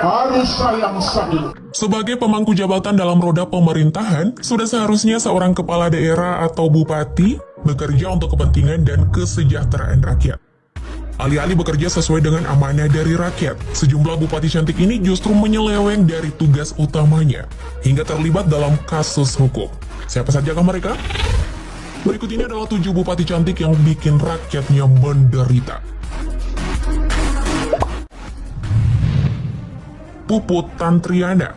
harus sayang saja. Sebagai pemangku jabatan dalam roda pemerintahan, sudah seharusnya seorang kepala daerah atau bupati bekerja untuk kepentingan dan kesejahteraan rakyat. Alih-alih bekerja sesuai dengan amanah dari rakyat, sejumlah bupati cantik ini justru menyeleweng dari tugas utamanya, hingga terlibat dalam kasus hukum. Siapa sajakah mereka? Berikut ini adalah 7 bupati cantik yang bikin rakyatnya menderita. Puput Tantriana.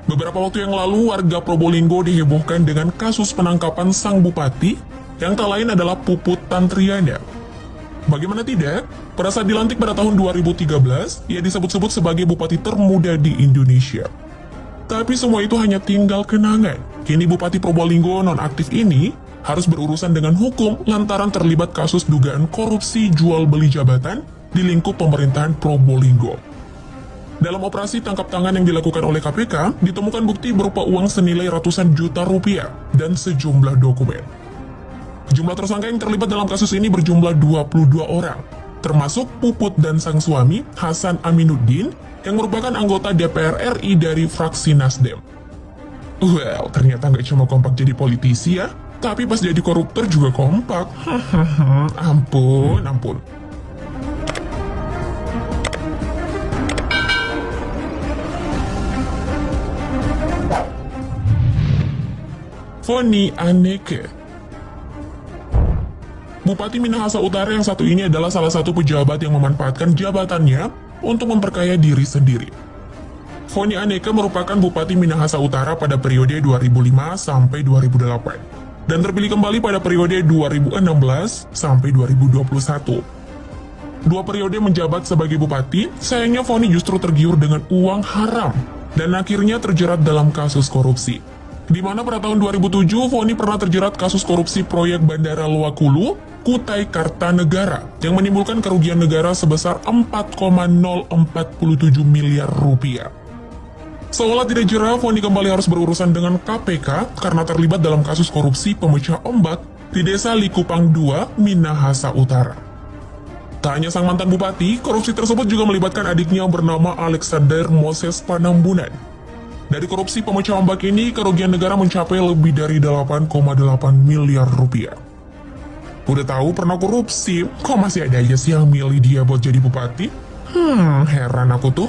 Beberapa waktu yang lalu, warga Probolinggo dihebohkan dengan kasus penangkapan sang bupati yang tak lain adalah Puput Tantriana. Bagaimana tidak, pada saat dilantik pada tahun 2013, ia disebut-sebut sebagai bupati termuda di Indonesia. Tapi semua itu hanya tinggal kenangan. Kini Bupati Probolinggo nonaktif ini harus berurusan dengan hukum lantaran terlibat kasus dugaan korupsi jual beli jabatan di lingkup pemerintahan Probolinggo. Dalam operasi tangkap tangan yang dilakukan oleh KPK, ditemukan bukti berupa uang senilai ratusan juta rupiah dan sejumlah dokumen. Jumlah tersangka yang terlibat dalam kasus ini berjumlah 22 orang, termasuk Puput dan sang suami, Hasan Aminuddin, yang merupakan anggota DPR RI dari fraksi Nasdem. Well, ternyata nggak cuma kompak jadi politisi ya, tapi pas jadi koruptor juga kompak. Ampun. Foni Anneke. Bupati Minahasa Utara yang satu ini adalah salah satu pejabat yang memanfaatkan jabatannya untuk memperkaya diri sendiri. Foni Anneke merupakan Bupati Minahasa Utara pada periode 2005 sampai 2008 dan terpilih kembali pada periode 2016 sampai 2021. Dua periode menjabat sebagai bupati, sayangnya Foni justru tergiur dengan uang haram dan akhirnya terjerat dalam kasus korupsi. Di mana pada tahun 2007, Foni pernah terjerat kasus korupsi proyek Bandara Loakulu, Kutai Kartanegara, yang menimbulkan kerugian negara sebesar 4,047 miliar rupiah. Seolah tidak jerah, Foni kembali harus berurusan dengan KPK karena terlibat dalam kasus korupsi pemecah ombak di Desa Likupang II, Minahasa Utara. Tak hanya sang mantan bupati, korupsi tersebut juga melibatkan adiknya bernama Alexander Moses Panambunan. Dari korupsi pemecah ombak ini, kerugian negara mencapai lebih dari 8,8 miliar rupiah. Udah tahu pernah korupsi, kok masih ada aja sih yang milih dia buat jadi bupati? Heran aku tuh.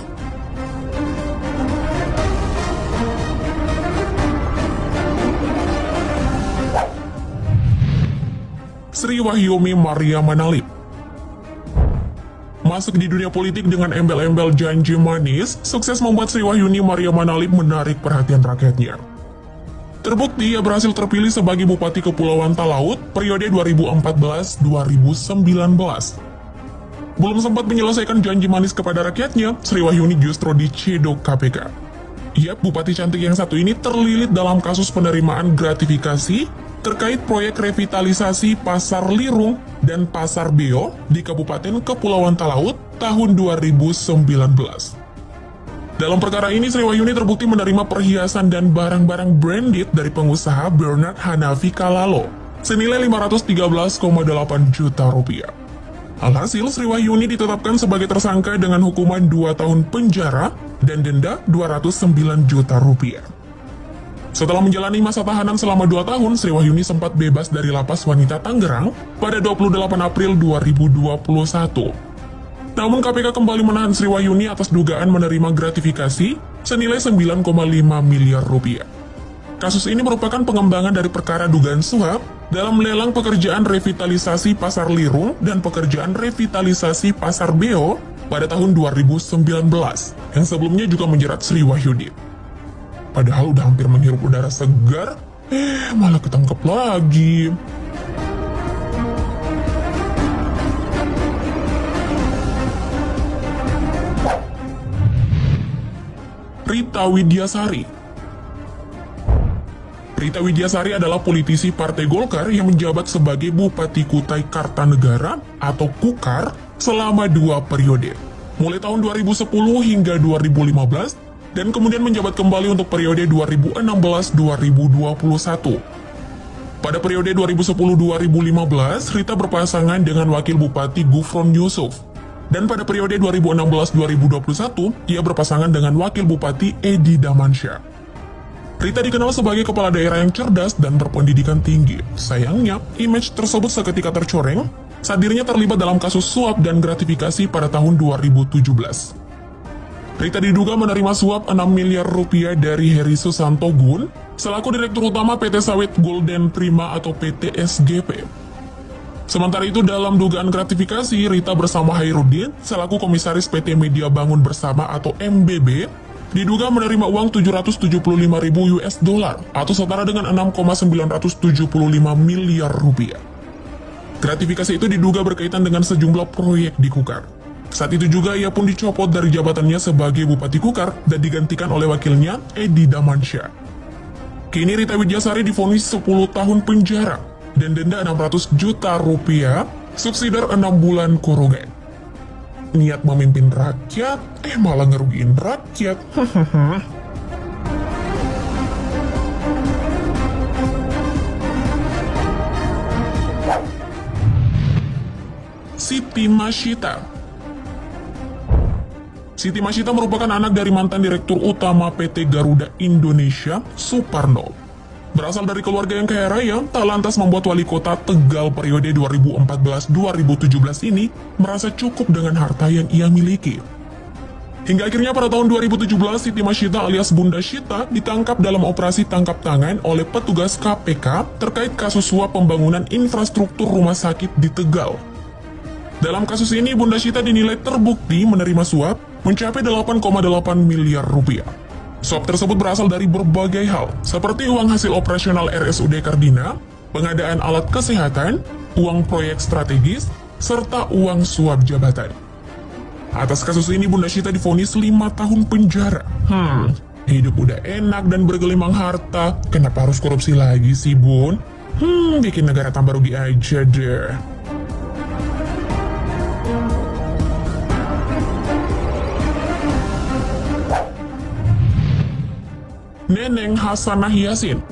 Sri Wahyumi Maria Manalip. Masuk di dunia politik dengan embel-embel janji manis, sukses membuat Sri Wahyuni Maria Manalip menarik perhatian rakyatnya. Terbukti, ia berhasil terpilih sebagai Bupati Kepulauan Talaut periode 2014-2019. Belum sempat menyelesaikan janji manis kepada rakyatnya, Sri Wahyuni justru dicedok KPK. Yap, Bupati cantik yang satu ini terlilit dalam kasus penerimaan gratifikasi terkait proyek revitalisasi Pasar Lirung dan Pasar Beo di Kabupaten Kepulauan Talaut tahun 2019. Dalam perkara ini, Sri Wahyuni terbukti menerima perhiasan dan barang-barang branded dari pengusaha Bernard Hanafi Kalalo senilai 513,8 juta rupiah. Alhasil, Sri Wahyuni ditetapkan sebagai tersangka dengan hukuman 2 tahun penjara dan denda 209 juta rupiah. Setelah menjalani masa tahanan selama 2 tahun, Sri Wahyuni sempat bebas dari lapas wanita Tangerang pada 28 April 2021. Namun KPK kembali menahan Sri Wahyuni atas dugaan menerima gratifikasi senilai 9,5 miliar rupiah. Kasus ini merupakan pengembangan dari perkara dugaan suap dalam lelang pekerjaan revitalisasi Pasar Lirung dan pekerjaan revitalisasi Pasar Beo pada tahun 2019, yang sebelumnya juga menjerat Sri Wahyuni. Padahal udah hampir menghirup udara segar, malah ketangkep lagi. Rita Widyasari. Rita Widyasari adalah politisi Partai Golkar yang menjabat sebagai Bupati Kutai Kartanegara atau Kukar selama 2 periode, mulai tahun 2010 hingga 2015, dan kemudian menjabat kembali untuk periode 2016-2021. Pada periode 2010-2015, Rita berpasangan dengan Wakil Bupati Gufron Yusuf. Dan pada periode 2016-2021, ia berpasangan dengan Wakil Bupati Edi Damansyah. Rita dikenal sebagai kepala daerah yang cerdas dan berpendidikan tinggi. Sayangnya, image tersebut seketika tercoreng saat dirinya terlibat dalam kasus suap dan gratifikasi pada tahun 2017. Rita diduga menerima suap 6 miliar rupiah dari Heri Susanto Gun, selaku Direktur Utama PT Sawit Golden Prima atau PT SGP. Sementara itu dalam dugaan gratifikasi, Rita bersama Hairudin, selaku Komisaris PT Media Bangun Bersama atau MBB, diduga menerima uang 775.000 US dollar atau setara dengan 6,975 miliar rupiah. Gratifikasi itu diduga berkaitan dengan sejumlah proyek di Kukar. Saat itu juga ia pun dicopot dari jabatannya sebagai Bupati Kukar dan digantikan oleh wakilnya Edi Damansyah. Kini Rita Widyasari divonis 10 tahun penjara dan denda 600 juta rupiah, subsidi 6 bulan kurungan. Niat memimpin rakyat, malah ngerugiin rakyat. Siti Masyita. Siti Masyita merupakan anak dari mantan Direktur Utama PT Garuda Indonesia, Suparno. Berasal dari keluarga yang kaya raya, tak lantas membuat wali kota Tegal periode 2014-2017 ini merasa cukup dengan harta yang ia miliki. Hingga akhirnya pada tahun 2017, Siti Masyita alias Bunda Syita ditangkap dalam operasi tangkap tangan oleh petugas KPK terkait kasus suap pembangunan infrastruktur rumah sakit di Tegal. Dalam kasus ini, Bunda Syita dinilai terbukti menerima suap mencapai 8,8 miliar rupiah. Suap tersebut berasal dari berbagai hal, seperti uang hasil operasional RSUD Kardina, pengadaan alat kesehatan, uang proyek strategis, serta uang suap jabatan. Atas kasus ini, Bunda Syita divonis 5 tahun penjara. Hidup udah enak dan bergelimang harta, kenapa harus korupsi lagi sih, Bun? Bikin negara tambah rugi aja deh. Neneng Hasanah Yasin.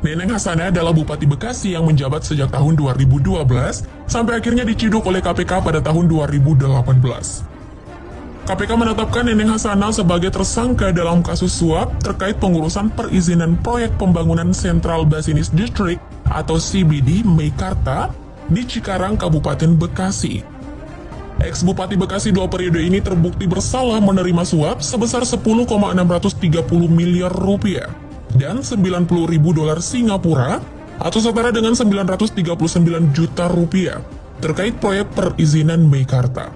Neneng Hasanah adalah Bupati Bekasi yang menjabat sejak tahun 2012 sampai akhirnya diciduk oleh KPK pada tahun 2018. KPK menetapkan Neneng Hasanah sebagai tersangka dalam kasus suap terkait pengurusan perizinan proyek pembangunan Central Basinis District atau CBD Meikarta di Cikarang, Kabupaten Bekasi. Ex-Bupati Bekasi 2 periode ini terbukti bersalah menerima suap sebesar 10,630 miliar rupiah dan 90.000 dolar Singapura atau setara dengan 939 juta rupiah terkait proyek perizinan Meikarta.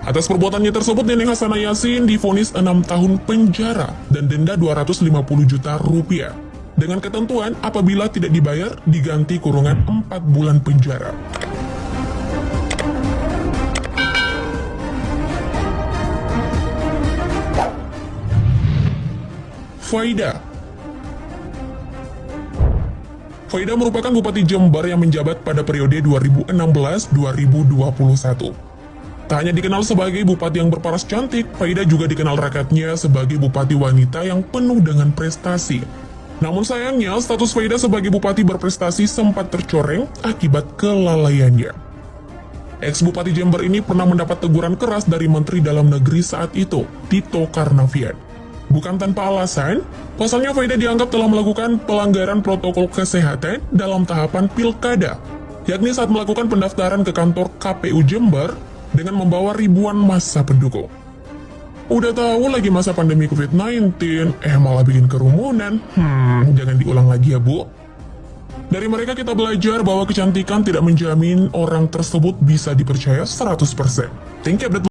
Atas perbuatannya tersebut, Neneng Hasanah Yasin divonis 6 tahun penjara dan denda 250 juta rupiah. Dengan ketentuan apabila tidak dibayar diganti kurungan 4 bulan penjara. Faida. Faida merupakan Bupati Jember yang menjabat pada periode 2016-2021. Tak hanya dikenal sebagai Bupati yang berparas cantik, Faida juga dikenal rakyatnya sebagai Bupati wanita yang penuh dengan prestasi. Namun sayangnya, status Faida sebagai Bupati berprestasi sempat tercoreng akibat kelalaiannya. Ex-Bupati Jember ini pernah mendapat teguran keras dari Menteri Dalam Negeri saat itu, Tito Karnavian. Bukan tanpa alasan, pasalnya Faida dianggap telah melakukan pelanggaran protokol kesehatan dalam tahapan pilkada, yakni saat melakukan pendaftaran ke kantor KPU Jember dengan membawa ribuan massa pendukung. Udah tahu lagi masa pandemi COVID-19, malah bikin kerumunan. Jangan diulang lagi ya, Bu. Dari mereka kita belajar bahwa kecantikan tidak menjamin orang tersebut bisa dipercaya 100%. Thank you, update